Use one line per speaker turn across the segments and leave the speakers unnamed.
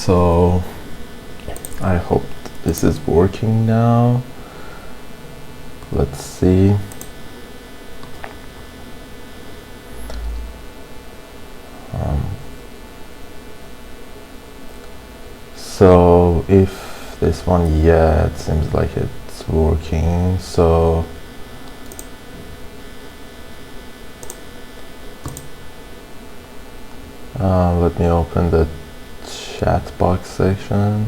So I hope this is working now. Let's see. So if this one, yeah, it seems like it's working. So let me open the chat box section.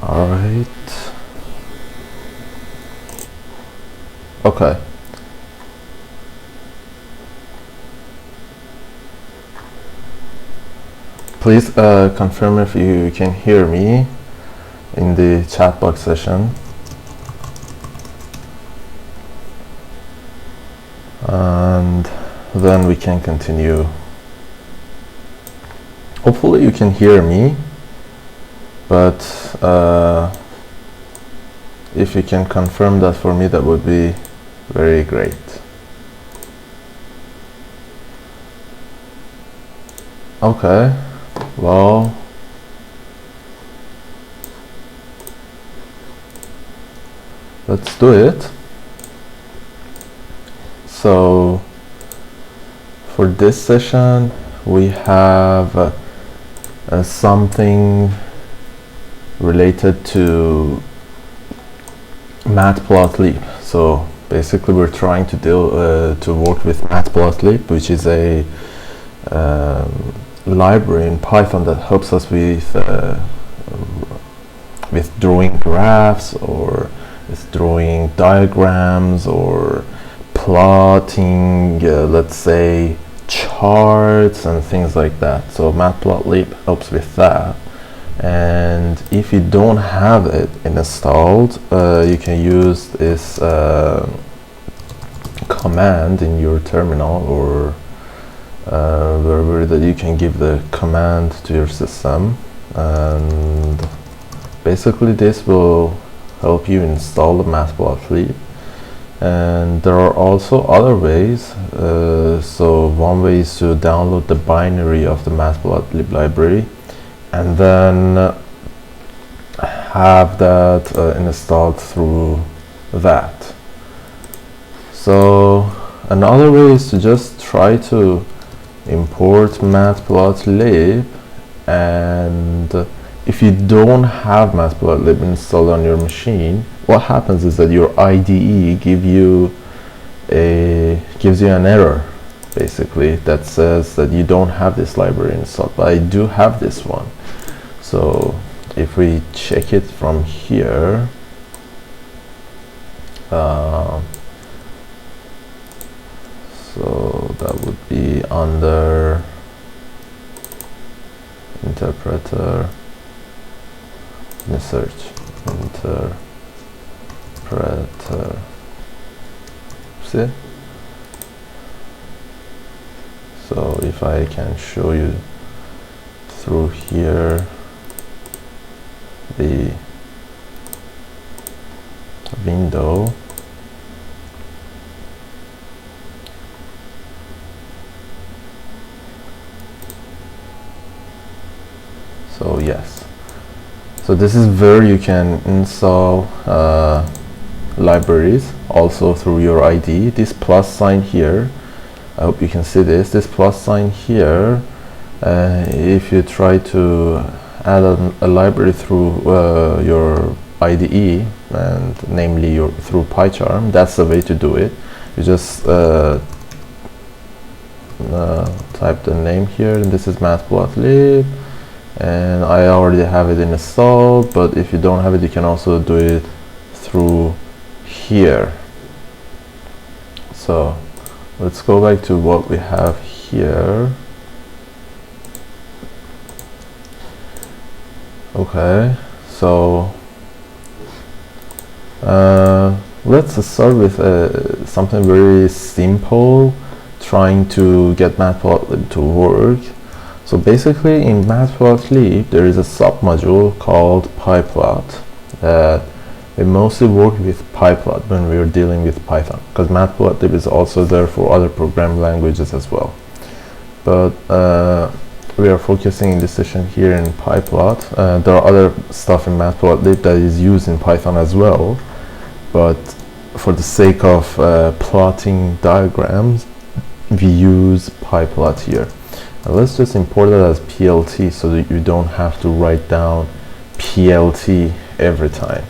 All right. Okay. Please confirm if you can hear me in the chat box session. And then we can continue. Hopefully you can hear me, but if you can confirm that for me, that would be very great. Okay, well, let's do it. So for this session we have something related to matplotlib. So basically we're trying to work with matplotlib, which is a library in Python that helps us with drawing graphs, or with drawing diagrams, or plotting, let's say, charts and things like that. So matplotlib helps with that. And if you don't have it installed, you can use this command in your terminal, or wherever that you can give the command to your system, and basically this will help you install the matplotlib. And there are also other ways. So one way is to download the binary of the matplotlib library and then have that installed through that. So another way is to just try to import matplotlib, and if you don't have matplotlib installed on your machine, what happens is that your IDE gives you an error, basically, that says that you don't have this library installed. But I do have this one. So if we check it from here, so that would be under interpreter, in search, interpreter, see? So if I can show you through here the window, so yes, so this is where you can install libraries also through your IDE. This plus sign here, I hope you can see this plus sign here, if you try to add a library through your IDE, and namely through PyCharm, that's the way to do it. You just type the name here, and this is matplotlib, and I already have it installed, but if you don't have it, you can also do it through here. So let's go back to what we have here. Okay, so let's start with something very simple trying to get matplotlib to work. So basically in matplotlib there is a submodule called pyplot that we mostly work with pyplot when we are dealing with Python, because matplotlib is also there for other programming languages as well. But we are focusing in this session here in pyplot. There are other stuff in matplotlib that is used in Python as well, but for the sake of plotting diagrams, we use pyplot here. And let's just import it as plt so that you don't have to write down plt every time.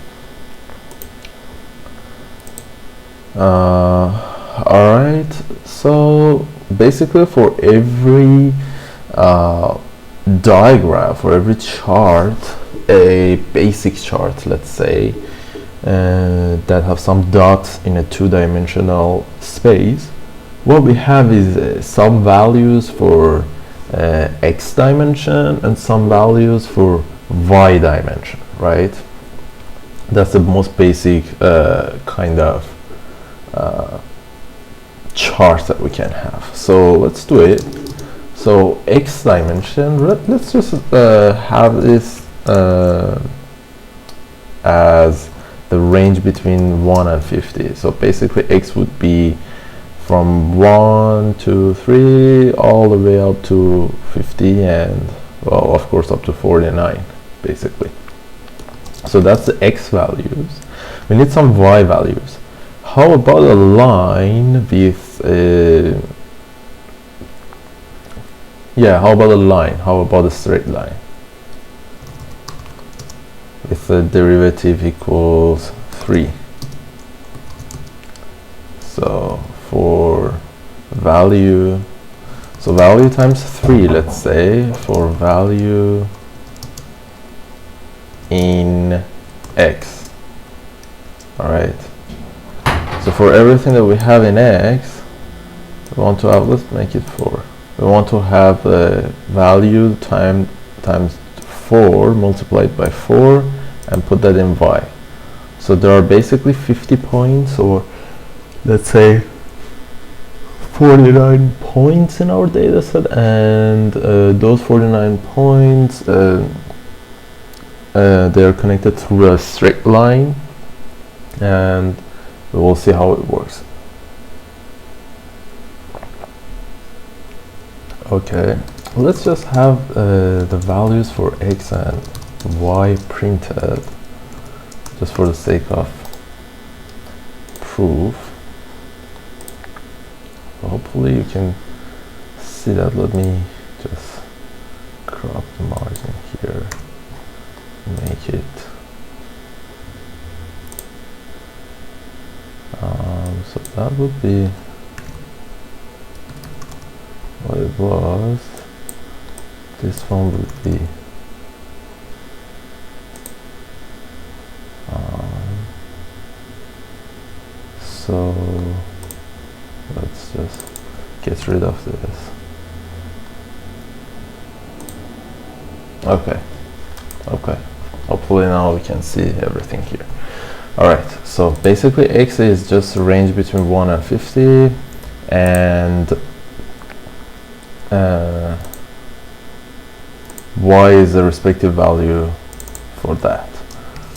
Alright, so basically for every diagram, for every chart, a basic chart, let's say, that have some dots in a two-dimensional space, what we have is some values for x dimension and some values for y dimension, right? That's the most basic kind of chart that we can have. So let's do it. So x dimension, let's just have this as the range between 1 and 50. So basically x would be from 1 to 3 all the way up to 50, and well, of course up to 49 basically. So that's the x values. We need some y values. How about a line with how about a line? How about a straight line with the derivative equals 3? So for value, so value times 3, let's say, for value in x. All right. So for everything that we have in x, we want to have, let's make it 4. We want to have a value times 4 multiplied by 4 and put that in y. So there are basically 50 points, or let's say 49 points in our data set, and those 49 points they are connected through a straight line, and we will see how it works. Okay, let's just have the values for x and y printed just for the sake of proof. Hopefully you can see that. Let me just crop the margin here, make it so that would be what it was. This one would be so let's just get rid of this. Okay, hopefully now we can see everything here. Alright, so basically x is just a range between 1 and 50, and y is the respective value for that.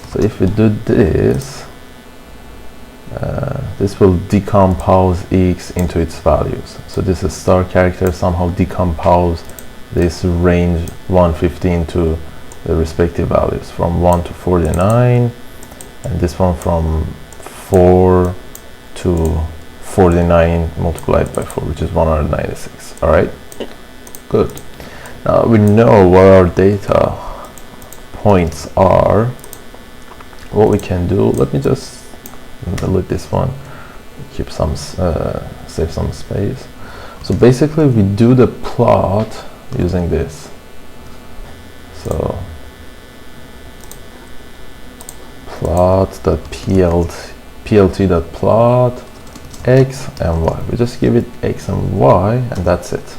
So if we do this, this will decompose x into its values. So this is star character somehow decompose this range 150 into the respective values from 1 to 49, and this one from 4 to 49 multiplied by 4, which is 196. All right, good. Now we know what our data points are. What we can do, let me just delete this one, keep some save some space. So basically we do the plot using this. So plot.plt.plot x and y. We just give it x and y, and that's it.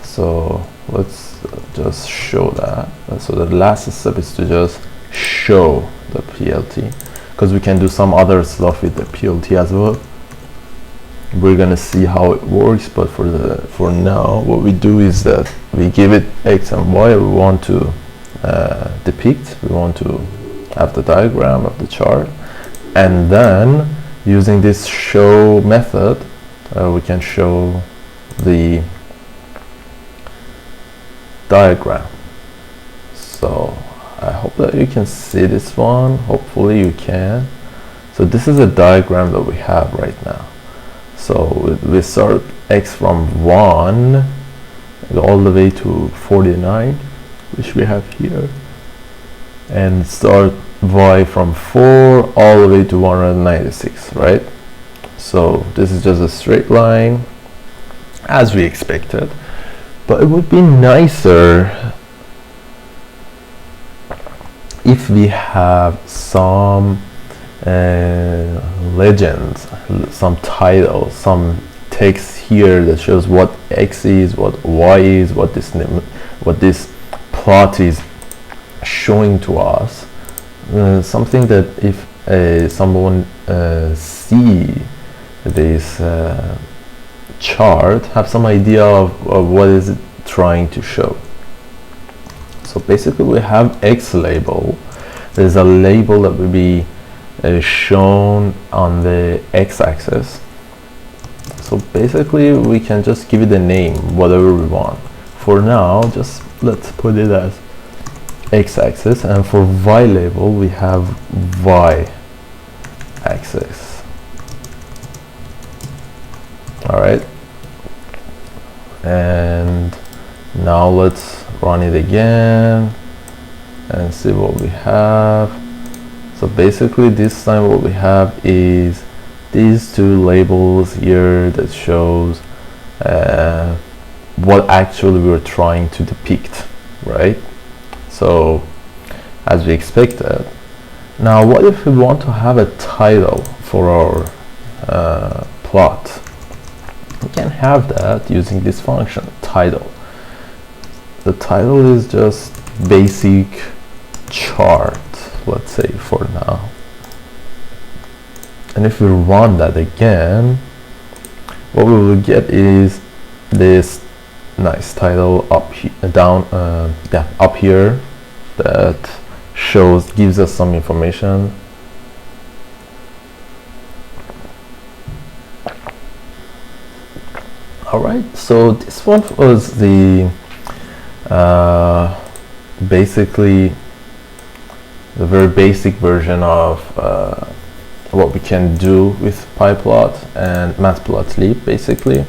So let's just show that. So the last step is to just show the plt, because we can do some other stuff with the plt as well. we're gonna see how it works, but for now what we do is that we give it x and y we want to depict. We want to have the diagram of the chart, and then using this show method we can show the diagram. So I hope that you can see this one. Hopefully you can. So this is a diagram that we have right now. So we start x from 1 all the way to 49, which we have here, and start y from 4 all the way to 196, right? So this is just a straight line as we expected, but it would be nicer if we have some legends, some title, some text here that shows what x is, what y is, what this plot is showing to us. Something that if someone see this chart, have some idea of what is it trying to show. So basically we have x label. There's a label that will be shown on the x-axis. So basically we can just give it a name, whatever we want. For now, just let's put it as x-axis, and for y label we have y-axis. Alright, and now let's run it again and see what we have. So basically this time what we have is these two labels here that shows what actually we were trying to depict, right? So as we expected. Now what if we want to have a title for our plot? We can have that using this function, title. The title is just basic chart, let's say, for now. And if we run that again, what we will get is this nice title up up here that gives us some information. Alright, so this one was the basically the very basic version of what we can do with PyPlot and Matplotlib basically.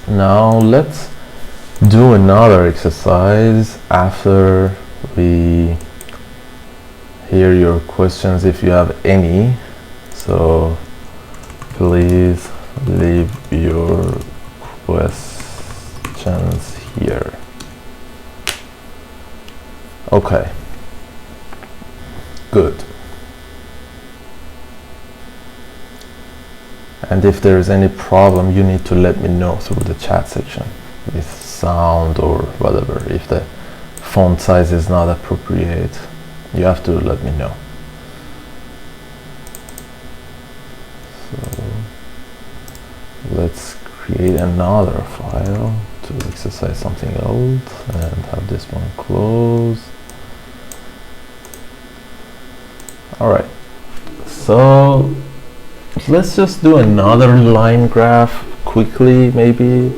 Now let's do another exercise after we hear your questions, if you have any. So please leave your questions here. Okay, good. And if there is any problem, you need to let me know through the chat section with sound or whatever. If the font size is not appropriate, you have to let me know. So let's create another file to exercise something old and have this one closed. Alright, so let's just do another line graph quickly, maybe.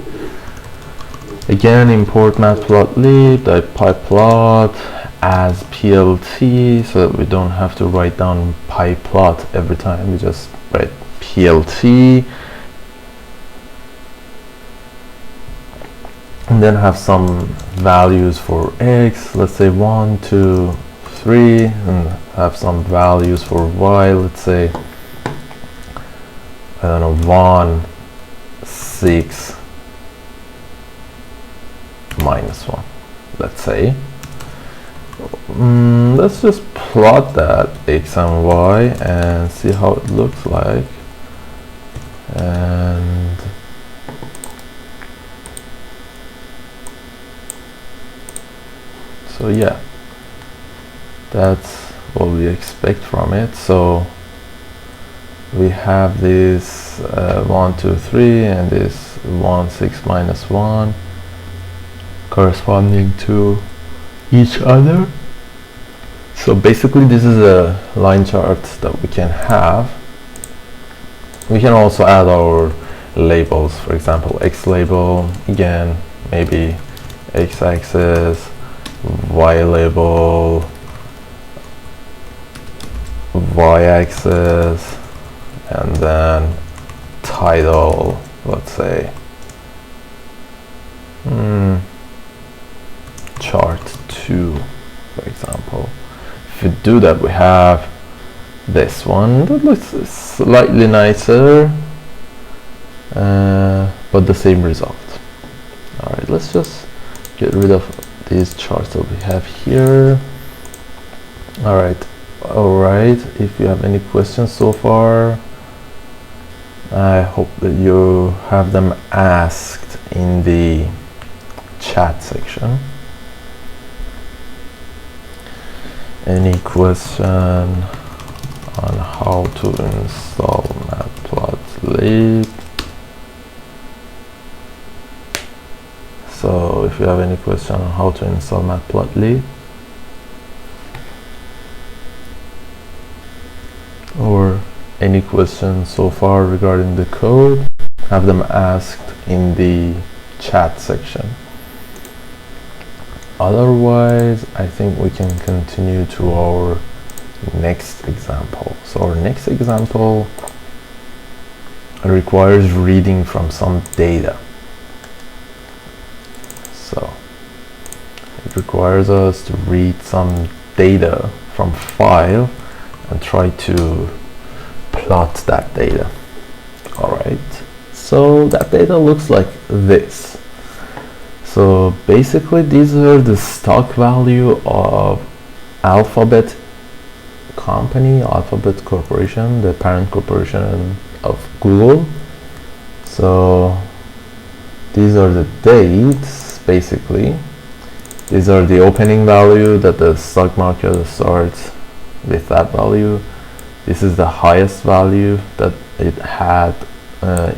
Again, import matplotlib, pyplot as plt, so that we don't have to write down pyplot every time. We just write plt, and then have some values for x. Let's say 1, 2, 3, and have some values for y. Let's say, I don't know, 1, 6, -1, let's say. Let's just plot that x and y and see how it looks like. And so yeah, that's what we expect from it. So we have this 1 2 3 and this 1 6 minus 1 corresponding to each other. So basically this is a line chart that we can have. We can also add our labels, for example X label, again maybe X-axis, Y label, Y-axis, and then title, let's say chart 2, for example. If we do that, we have this one that looks slightly nicer, but the same result. Alright, let's just get rid of these charts that we have here. Alright, if you have any questions so far, I hope that you have them asked in the chat section. Any question on how to install Matplotlib? So if you have any question on how to install Matplotlib, or any questions so far regarding the code, have them asked in the chat section. Otherwise, I think we can continue to our next example. So our next example requires reading from some data. So it requires us to read some data from file and try to plot that data. Alright, so that data looks like this. So basically these are the stock value of Alphabet company, Alphabet Corporation, the parent corporation of Google. So these are the dates, basically. These are the opening value that the stock market starts with that value. This is the highest value that it had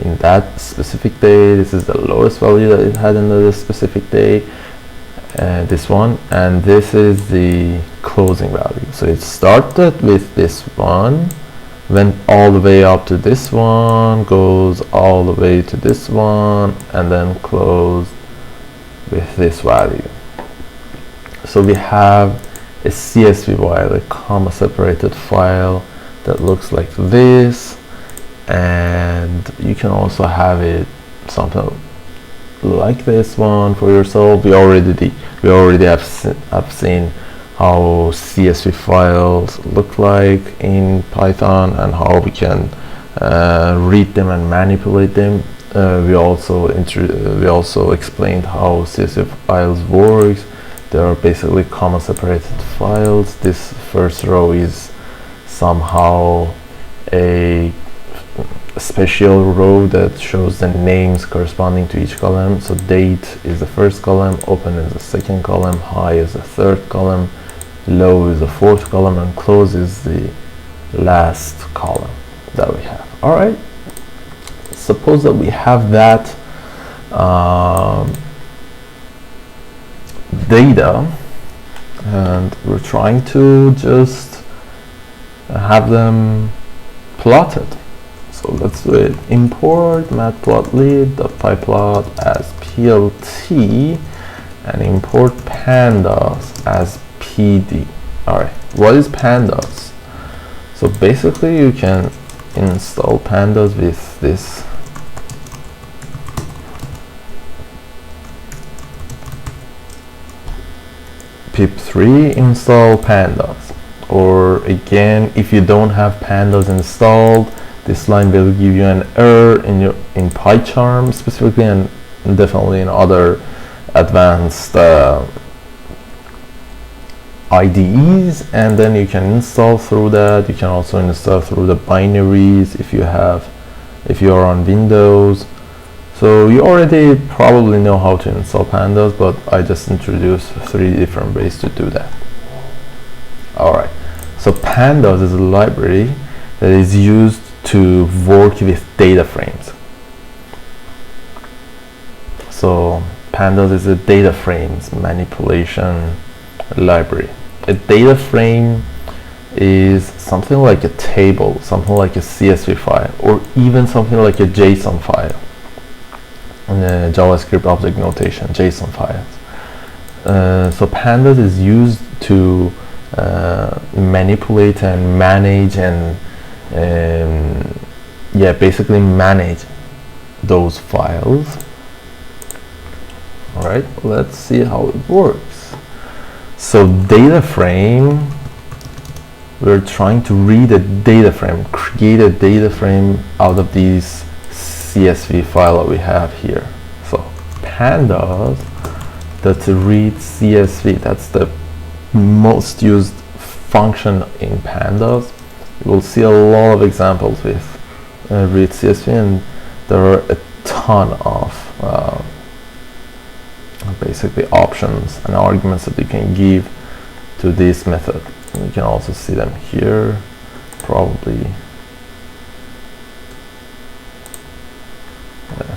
in that specific day. This is the lowest value that it had in the specific day, this one, and this is the closing value. So it started with this one, went all the way up to this one, goes all the way to this one, and then closed with this value. So we have a CSV file, a comma separated file that looks like this, and you can also have it something like this one for yourself. We already have seen how CSV files look like in Python and how we can read them and manipulate them. We also explained how CSV files works. They are basically comma separated files. This first row is somehow a special row that shows the names corresponding to each column. So date is the first column, open is the second column, high is the third column, low is the fourth column, and close is the last column that we have. All right, suppose that we have that data and we're trying to just have them plotted. So let's do it. Import matplotlib.pyplot as plt and import pandas as pd. Alright, what is pandas? So basically you can install pandas with this pip3 install pandas, or again, if you don't have pandas installed, this line will give you an error in PyCharm specifically, and definitely in other advanced IDEs, and then you can install through that. You can also install through the binaries if you are on Windows. So you already probably know how to install pandas, but I just introduced 3 different ways to do that. Alright, so pandas is a library that is used to work with data frames. So pandas is a data frames manipulation library. A data frame is something like a table, something like a CSV file, or even something like a JSON file. In a JavaScript object notation, JSON files. So pandas is used to manipulate and manage and yeah, basically manage those files. All right, let's see how it works. So data frame, we're trying to read a data frame, create a data frame out of these CSV file that we have here. So pandas that read CSV, that's the most used function in pandas. You will see a lot of examples with read CSV, and there are a ton of basically options and arguments that you can give to this method. You can also see them here, probably. Yeah.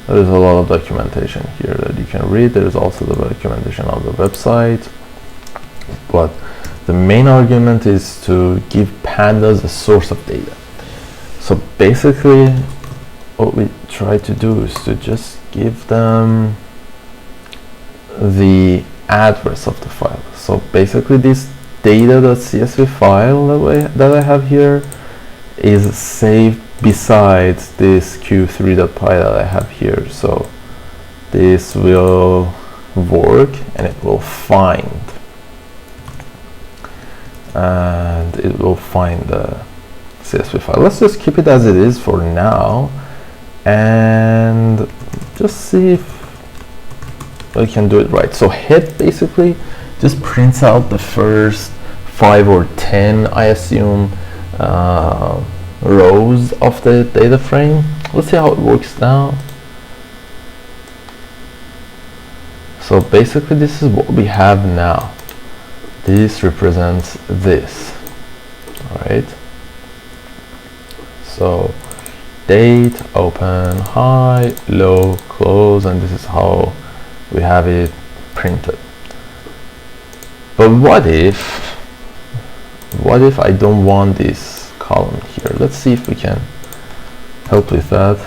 There is a lot of documentation here that you can read. There is also the documentation on the website, but the main argument is to give pandas a source of data. So basically what we try to do is to just give them the address of the file. So basically this data.csv file that I have here is saved besides this q3.py that I have here. So this will work and it will find the CSV file. Let's just keep it as it is for now and just see if we can do it right. So head basically just prints out the first 5 or 10, I assume, rows of the data frame. Let's see how it works now. So basically this is what we have now. This represents this. Alright. So date, open, high, low, close, and this is how we have it printed. But what if I don't want this column here? Let's see if we can help with that.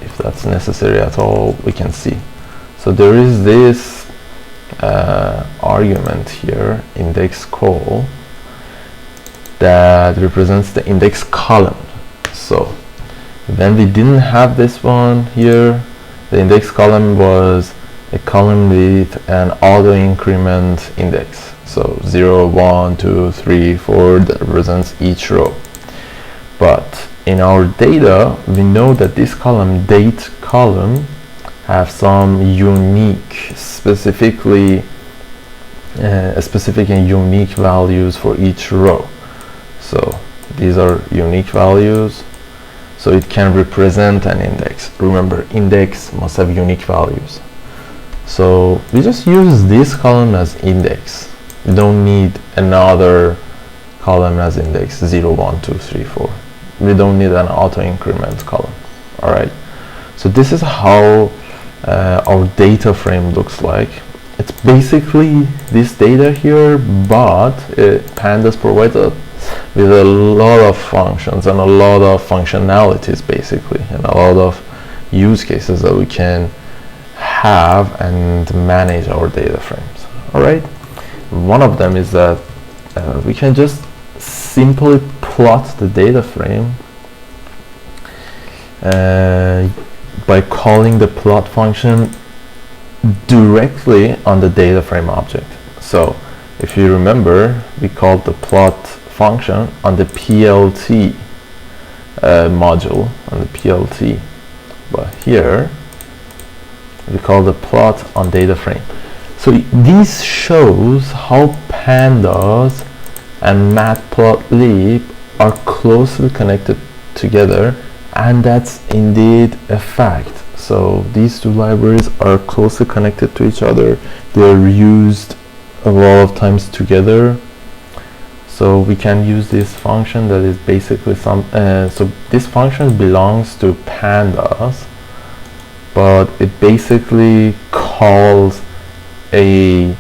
If that's necessary at all, we can see. So there is this argument here, index call, that represents the index column. So when we didn't have this one here, the index column was a column with an auto increment index. So 0, 1, 2, 3, 4, that represents each row. But in our data, we know that this column, date column, have some unique, specific and unique values for each row. So these are unique values, so it can represent an index. Remember, index must have unique values. So we just use this column as index. We don't need another column as index 0, 1, 2, 3, 4. We don't need an auto increment column. All right. So this is how our data frame looks like. It's basically this data here, but pandas provides us with a lot of functions and a lot of functionalities basically, and a lot of use cases that we can have and manage our data frames. All right. One of them is that we can just simply plot the data frame by calling the plot function directly on the data frame object. So if you remember, we called the plot function on the PLT module, on the PLT, but here we call the plot on data frame. So this shows how pandas and matplotlib are closely connected together, and that's indeed a fact. So these two libraries are closely connected to each other. They're used a lot of times together. So we can use this function that is basically some, so this function belongs to pandas, but it basically calls a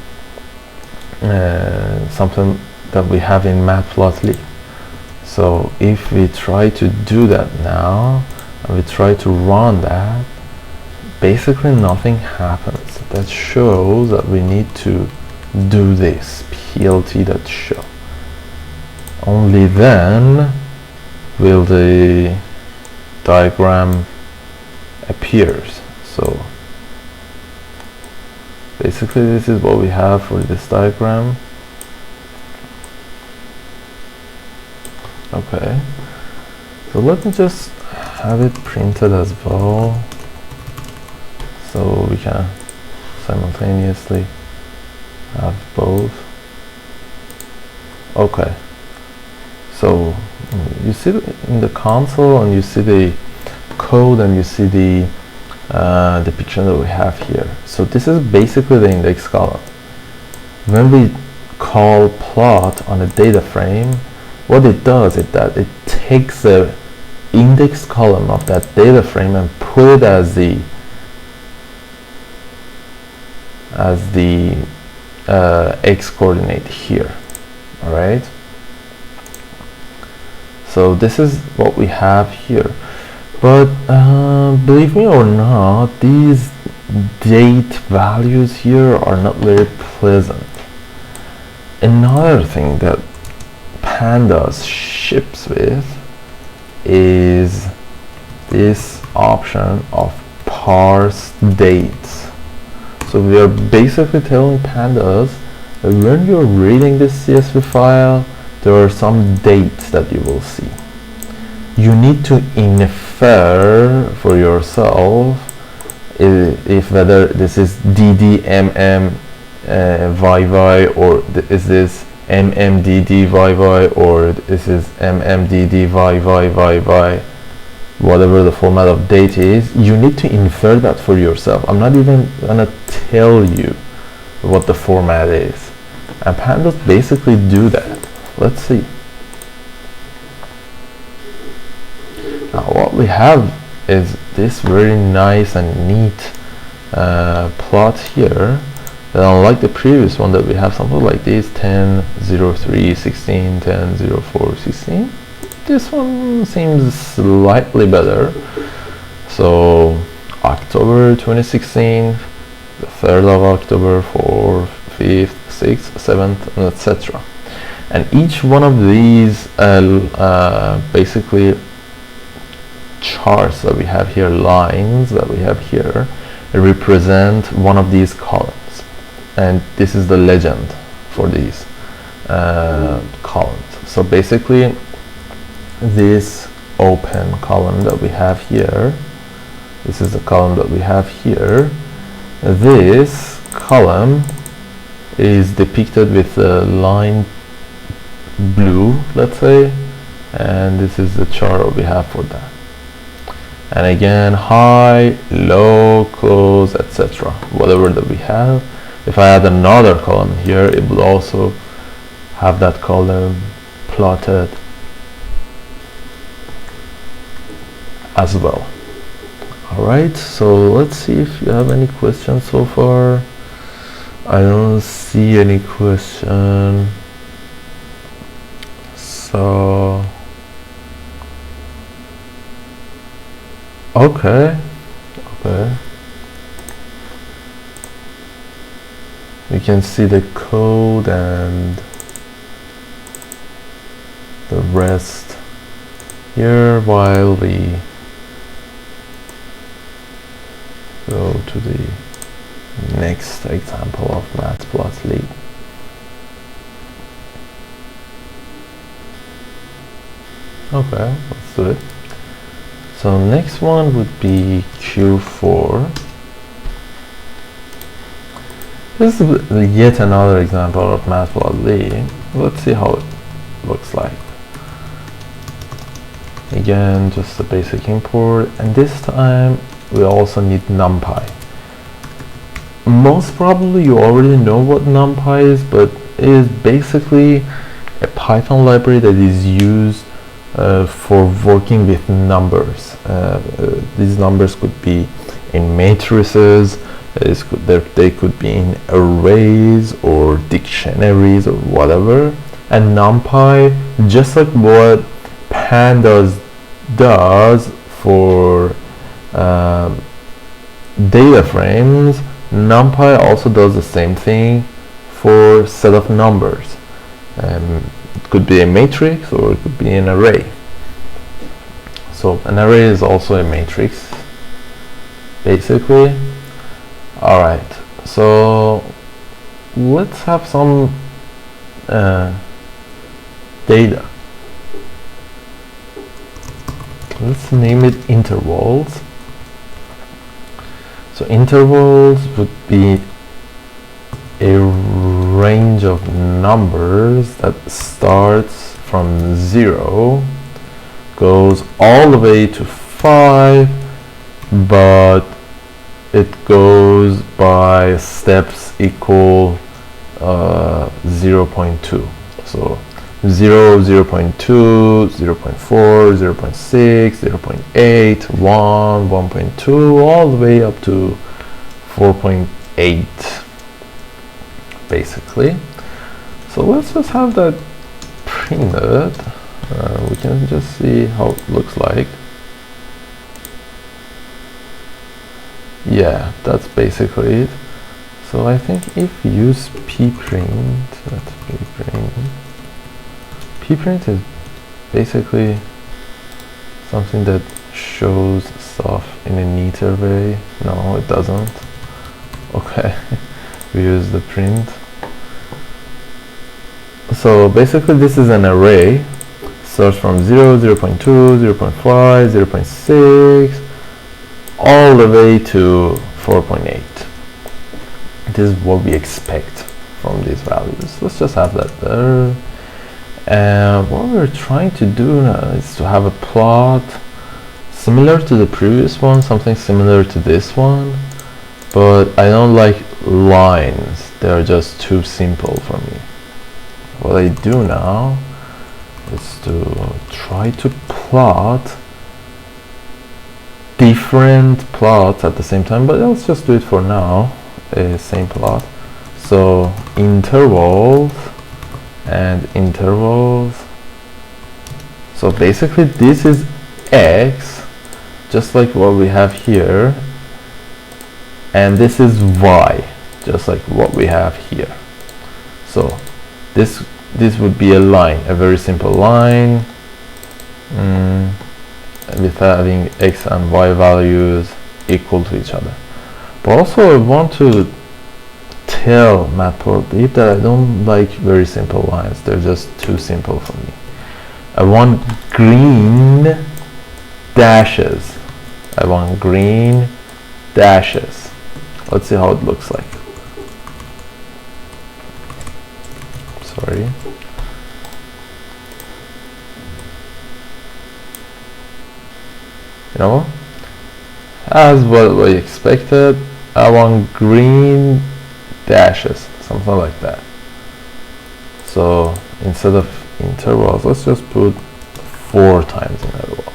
something that we have in matplotlib. So if we try to do that now, and we try to run that, basically nothing happens. That shows that we need to do this plt.show. Only then will the diagram appears. So basically this is what we have for this diagram. Okay, so let me just have it printed as well, so we can simultaneously have both. Okay, so you see in the console, and you see the code, and you see the depiction that we have here. So this is basically the index column. When we call plot on a data frame, what it does is that it takes the index column of that data frame and put it as the x coordinate here. All right, so this is what we have here. But believe me or not, these date values here are not very pleasant. Another thing that pandas ships with is this option of parse dates. So we are basically telling pandas that when you're reading this CSV file, there are some dates that you will see. You need to infer for yourself if whether this is DDMM YY, or is this MMDDYY, or this is MMDDYYYY, whatever the format of date is. You need to infer that for yourself. I'm not even gonna tell you what the format is, and pandas basically do that. Let's see. Now what we have is this very nice and neat plot here. Unlike the previous one that we have something like this, 10, 03, 16, 10, 04, 16. This one seems slightly better. So October 2016, the 3rd of October, 4th, 5th, 6th, 7th, and etc. And each one of these basically charts that we have here, lines that we have here, represent one of these columns. And this is the legend for these columns. So basically, this open column that we have here, this is the column that we have here. This column is depicted with the line blue, let's say, and this is the chart that we have for that. And again, high, low, close, etc. Whatever that we have. If I add another column here, it will also have that column plotted as well. Alright, so let's see if you have any questions so far. I don't see any question. So okay. We can see the code and the rest here while we go to the next example of matplotlib. Okay, let's do it. So next one would be Q4. This is yet another example of matplotlib. Let's see how it looks like. Again, just a basic import, and this time we also need numpy. Most probably you already know what numpy is, but it is basically a Python library that is used for working with numbers. These numbers could be in matrices, they could be in arrays or dictionaries or whatever. And NumPy, just like what Pandas does for data frames, NumPy also does the same thing for set of numbers. It could be a matrix or it could be an array. So an array is also a matrix, basically. Alright, so let's have some data. Let's name it intervals. So intervals would be a range of numbers that starts from 0, goes all the way to 5, but it goes by steps equal 0.2. So 0, 0.2, 0.4, 0.6, 0.8, 1, 1.2, all the way up to 4.8, basically. So let's just have that printed. We can just see how it looks like. Yeah, that's basically it. So I think if you use pprint, that's pprint. Pprint is basically something that shows stuff in a neater way. No, it doesn't. Okay, we use the print. So basically this is an array. Starts from 0, 0.2, 0.5, 0.6, all the way to 4.8. This is what we expect from these values. Let's just have that there. And what we're trying to do now is to have a plot similar to the previous one, something similar to this one, but I don't like lines. They're just too simple for me. What I do now is to try to plot different plots at the same time, but let's just do it for now, same plot. So intervals and intervals. So basically this is x, just like what we have here, and this is y, just like what we have here. So this would be a line, a very simple line, with having x and y values equal to each other. But also I want to tell Matplotlib that I don't like very simple lines. They're just too simple for me. I want green dashes. I want green dashes. Let's see how it looks like. Sorry. You know, as what we expected, I want green dashes, something like that. So instead of intervals, let's just put 4 times intervals.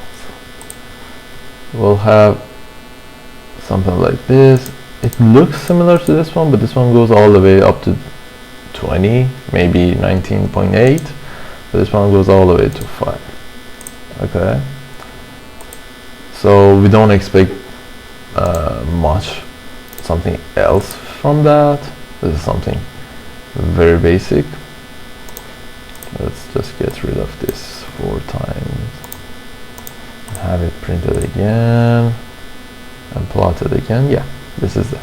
We'll have something like this. It looks similar to this one, but this one goes all the way up to 20, maybe 19.8, but this one goes all the way to 5. Okay, so we don't expect much, something else from that. This is something very basic. Let's just get rid of this 4 times, have it printed again and plotted again. Yeah, this is it.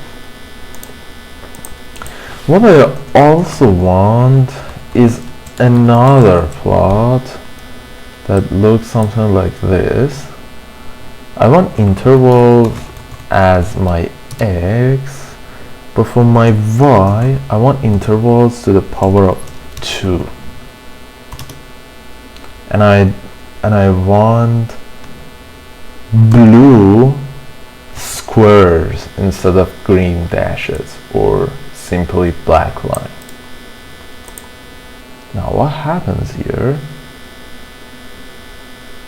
What I also want is another plot that looks something like this. I want intervals as my x, but for my y, I want intervals to the power of 2. And I want blue squares instead of green dashes, or simply black line. Now what happens here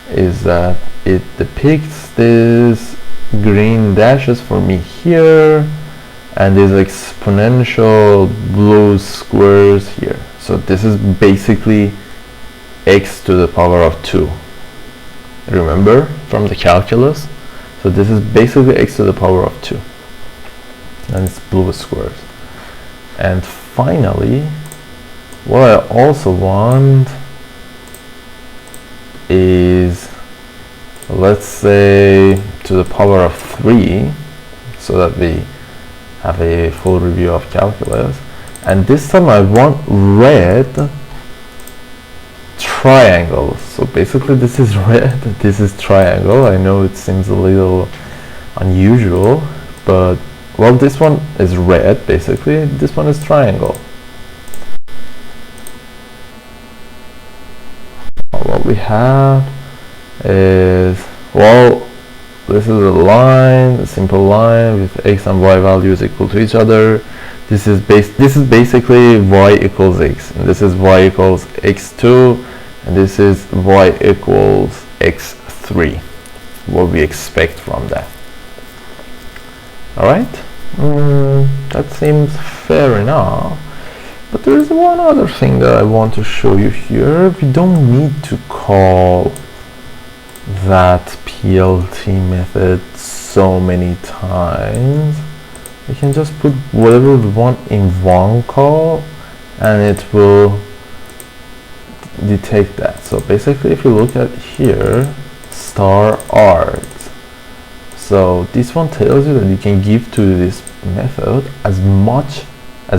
is that it depicts this green dashes for me here and these exponential blue squares here. So this is basically x to the power of 2. Remember from the calculus? So this is basically x to the power of 2. And it's blue squares. And finally, what I also want is, let's say, to the power of 3, so that we have a full review of calculus. And this time I want red triangles. So basically this is red, this is triangle. I know it seems a little unusual, but well, this one is red basically, this one is triangle. What we have is, well, this is a line, a simple line with x and y values equal to each other. This is basically y equals x, and this is y equals x2, and this is y equals x3. What we expect from that. All right, that seems fair enough. But there is one other thing that I want to show you here. We don't need to call that PLT method so many times. We can just put whatever we want in one call and it will detect that. So basically if you look at here, star args. So this one tells you that you can give to this method as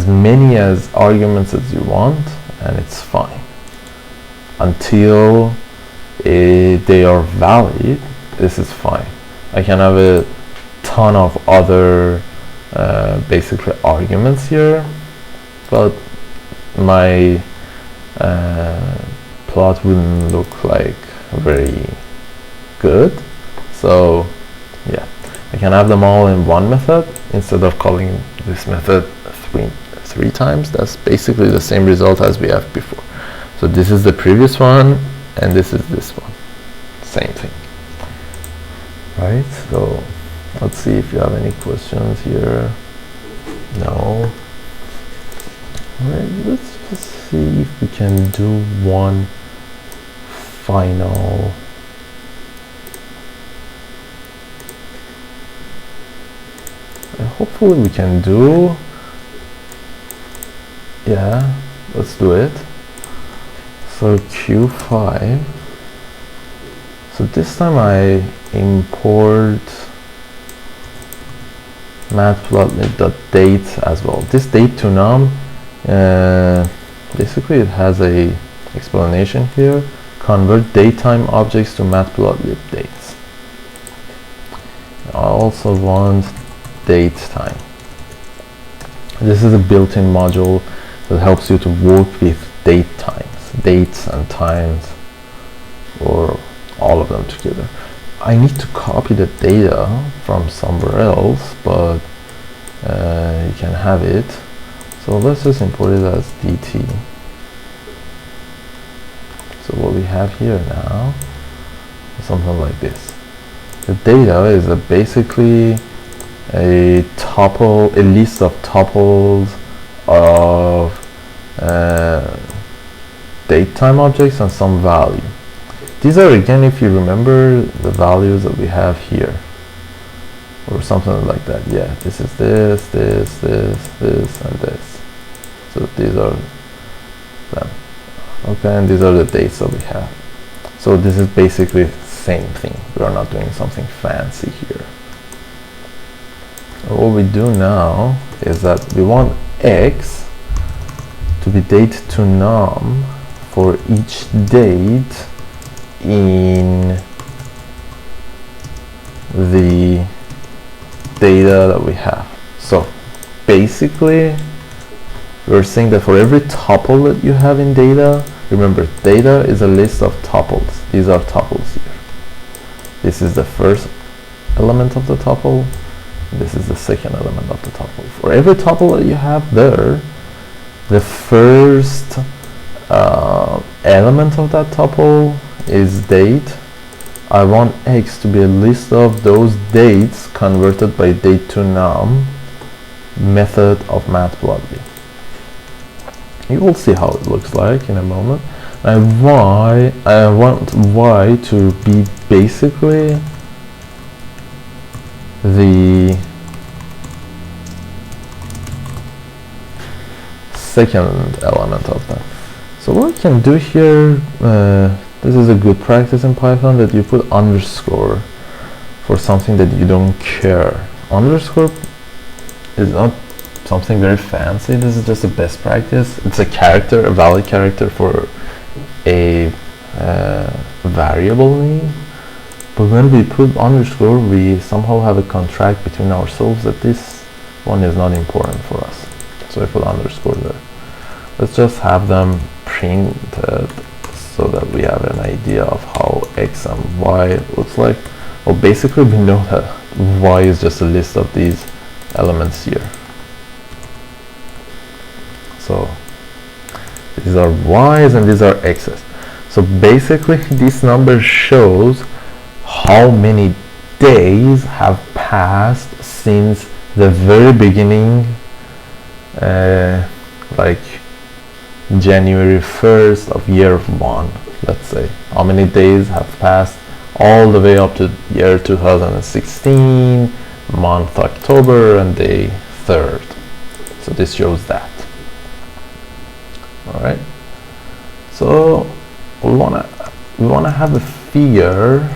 many as arguments as you want, and it's fine until they are valid. This is fine. I can have a ton of other basically arguments here, but my plot wouldn't look like very good. So yeah, I can have them all in one method instead of calling this method three times. That's basically the same result as we have before. So this is the previous one and this is this one, same thing, right? So let's see if you have any questions here. No. All right, let's just see if we can do one final hopefully we can do. Yeah, let's do it. So Q5. So this time I import matplotlib.date as well. This date to num, basically it has a explanation here. Convert datetime objects to matplotlib dates. I also want date time. This is a built-in module that helps you to work with date times, dates and times, or all of them together. I need to copy the data from somewhere else, but you can have it. So let's just import it as dt. So what we have here now is something like this. The data is basically a tuple, a list of tuples of datetime objects and some value. These are, again, if you remember, the values that we have here, or something like that. Yeah, this is this, and this. So these are them. Okay, and these are the dates that we have. So this is basically the same thing. We are not doing something fancy here. And what we do now is that we want x to be date to num for each date in the data that we have. So basically we're saying that for every tuple that you have in data, remember, data is a list of tuples. These are tuples here. This is the first element of the tuple. This is the second element of the tuple. For every tuple that you have there, the first element of that tuple is date. I want X to be a list of those dates converted by date to num method of matplotlib. You will see how it looks like in a moment. And Y, I want Y to be basically the second element of that. So what we can do here, this is a good practice in Python, that you put underscore for something that you don't care. Underscore is not something very fancy. This is just a best practice. It's a character, a valid character for a variable name. But when we put underscore, we somehow have a contract between ourselves that this one is not important for us. So I put underscore there. Let's just have them printed so that we have an idea of how X and Y looks like. Well, basically we know that Y is just a list of these elements here. So these are Y's and these are X's. So basically this number shows how many days have passed since the very beginning, like January 1st of year 1, let's say. How many days have passed all the way up to year 2016, month October, and day 3rd. So this shows that. All right. So we wanna have a figure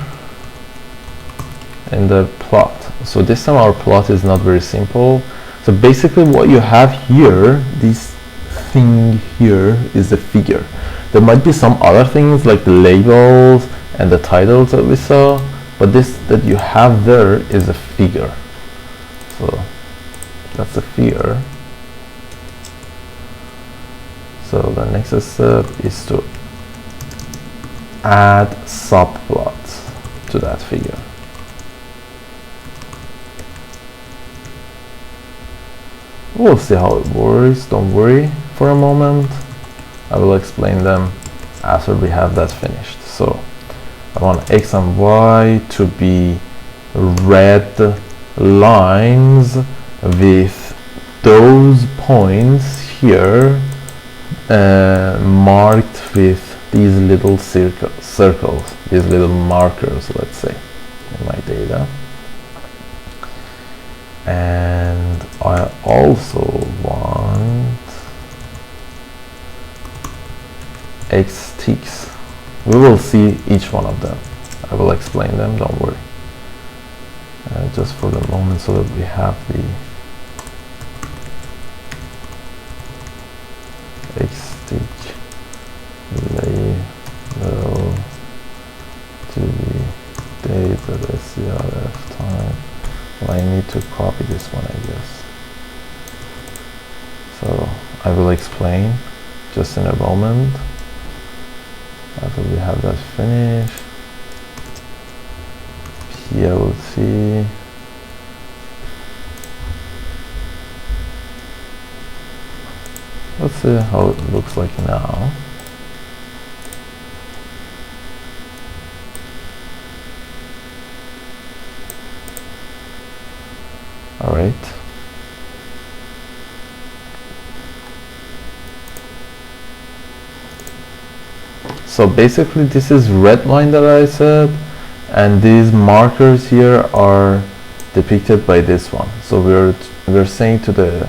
in the plot. So this time our plot is not very simple. So basically what you have here, this thing here, is the figure. There might be some other things like the labels and the titles that we saw, but this that you have there is a figure. So that's a figure. So the next step is to add subplots to that figure. We'll see how it works, don't worry for a moment. I will explain them after we have that finished. So I want X and Y to be red lines with those points here marked with these little circles, these little markers, let's say, in my data. And I also want X ticks. We will see each one of them. I will explain them, don't worry. Just for the moment, so that we have the X tick label to the date of SCRF time. Well, I need to copy this one, I guess. So I will explain just in a moment after we have that finished. PLT. Let's see how it looks like now. All right. So basically this is red line that I said, and these markers here are depicted by this one. So we're saying to the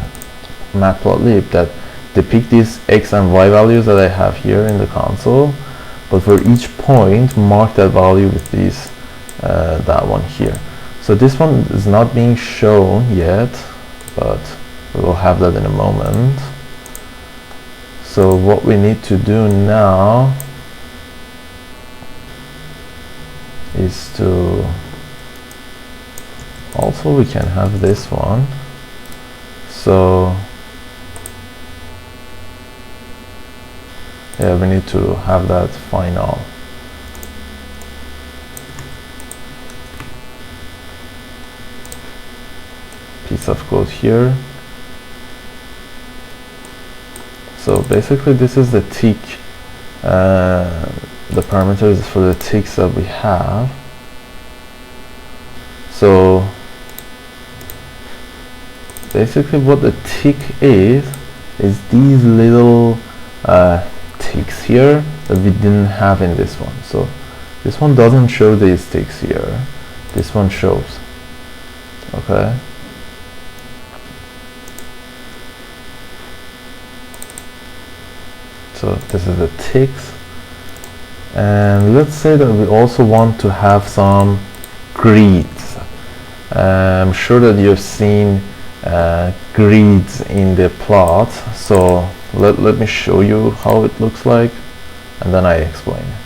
matplotlib that depict these X and Y values that I have here in the console, but for each point mark that value with these that one here. So this one is not being shown yet, but we will have that in a moment. So what we need to do now is to also, we can have this one. So yeah, we need to have that final. Piece of code here. So basically this is the tick the parameters for the ticks that we have. So basically what the tick is these little ticks here that we didn't have in this one. So this one doesn't show these ticks here, this one shows. Okay, so this is the ticks, and let's say that we also want to have some grids. I'm sure that you've seen grids in the plot, so let me show you how it looks like and then I explain it.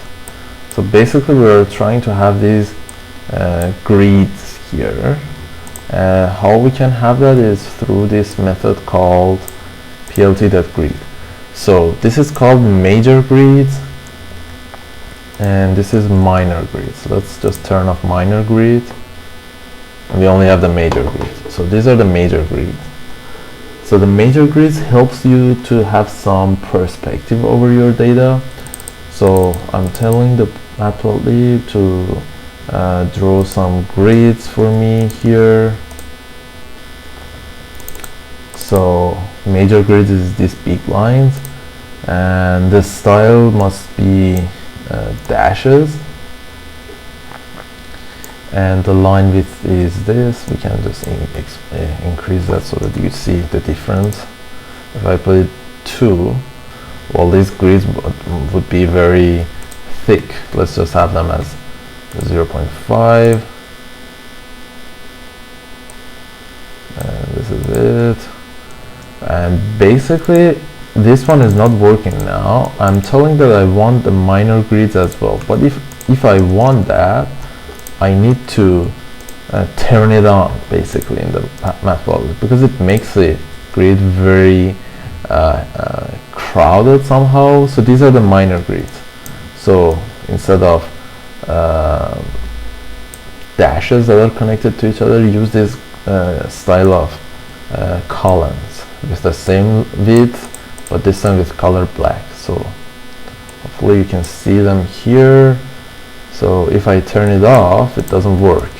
So basically we're trying to have these grids here. How we can have that is through this method called plt.grid. So this is called major grids and this is minor grids. So let's just turn off minor grid. We only have the major grids. So these are the major grids. So the major grids helps you to have some perspective over your data. So I'm telling the matplotlib to draw some grids for me here. So major grids is these big lines, and the style must be dashes. And the line width is this. We can just increase that so that you see the difference. If I put it 2, well, these grids would be very thick. Let's just have them as 0.5. And this is it. And basically, this one is not working now. I'm telling that I want the minor grids as well. But if I want that, I need to turn it on basically in the matplotlib, because it makes the grid very crowded somehow. So these are the minor grids. So instead of dashes that are connected to each other, use this style of columns with the same width, but this time with color black. So hopefully you can see them here. So if I turn it off, it doesn't work.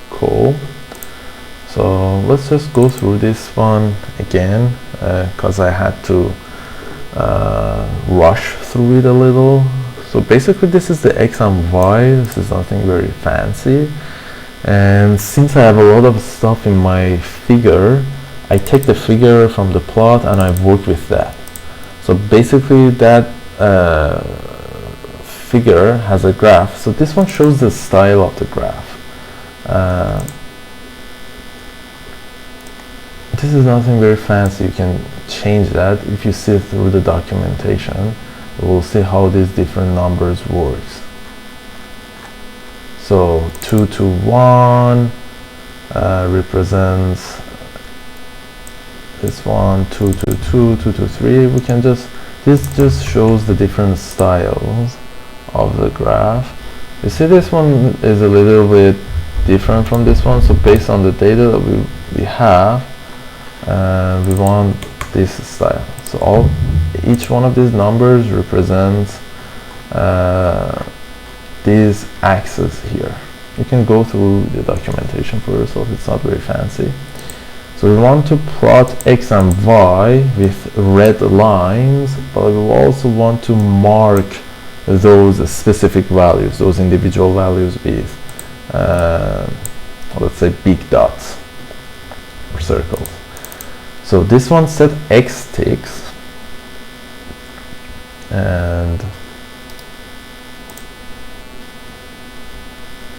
Cool. So let's just go through this one again, because I had to rush through it a little. So basically this is the X and Y. This is nothing very fancy. And since I have a lot of stuff in my figure, I take the figure from the plot and I work with that. So basically that figure has a graph. So this one shows the style of the graph. This is nothing very fancy. You can change that. If you see through the documentation, you will see how these different numbers works. So 2 to 1 represents this one, 2 to 2, 2 to 3. We can just, this just shows the different styles of the graph. You see this one is a little bit different from this one. So based on the data that we have, we want this style. So each one of these numbers represents these axes here. You can go through the documentation for yourself. It's not very fancy. So we want to plot X and Y with red lines, but we also want to mark those specific values, those individual values with, let's say, big dots or circles. So this one set X ticks, and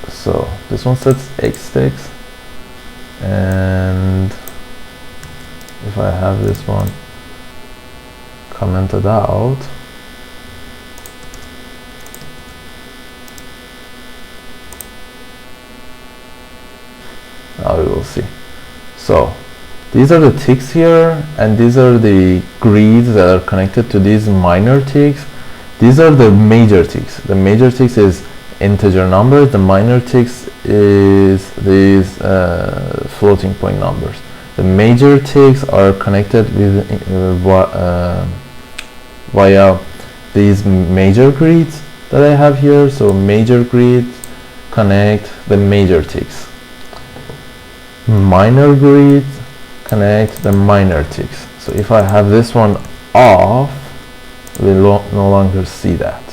so this one sets X ticks, and if I have this one commented out, now we will see. So these are the ticks here, and these are the grids that are connected to these minor ticks. These are the major ticks. The major ticks is integer numbers. The minor ticks is these floating point numbers. The major ticks are connected with via these major grids that I have here. So major grids connect the major ticks. Minor grids connect the minor ticks. So if I have this one off, we'll no longer see that.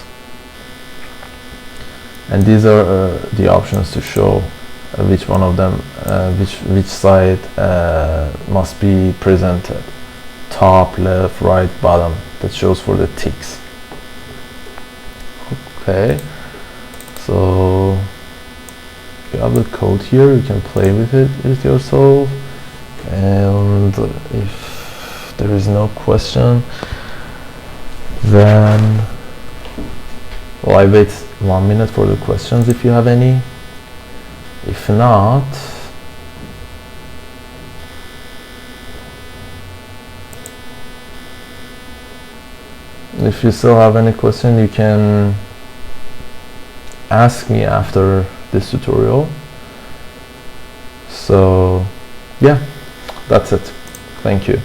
And these are the options to show which one of them, which side must be presented. Top, left, right, bottom. That shows for the ticks. Okay, so you have the code here. You can play with it with yourself. And if there is no question, then well, I wait 1 minute for the questions if you have any. If not, if you still have any question, you can ask me after this tutorial. So yeah, that's it. Thank you.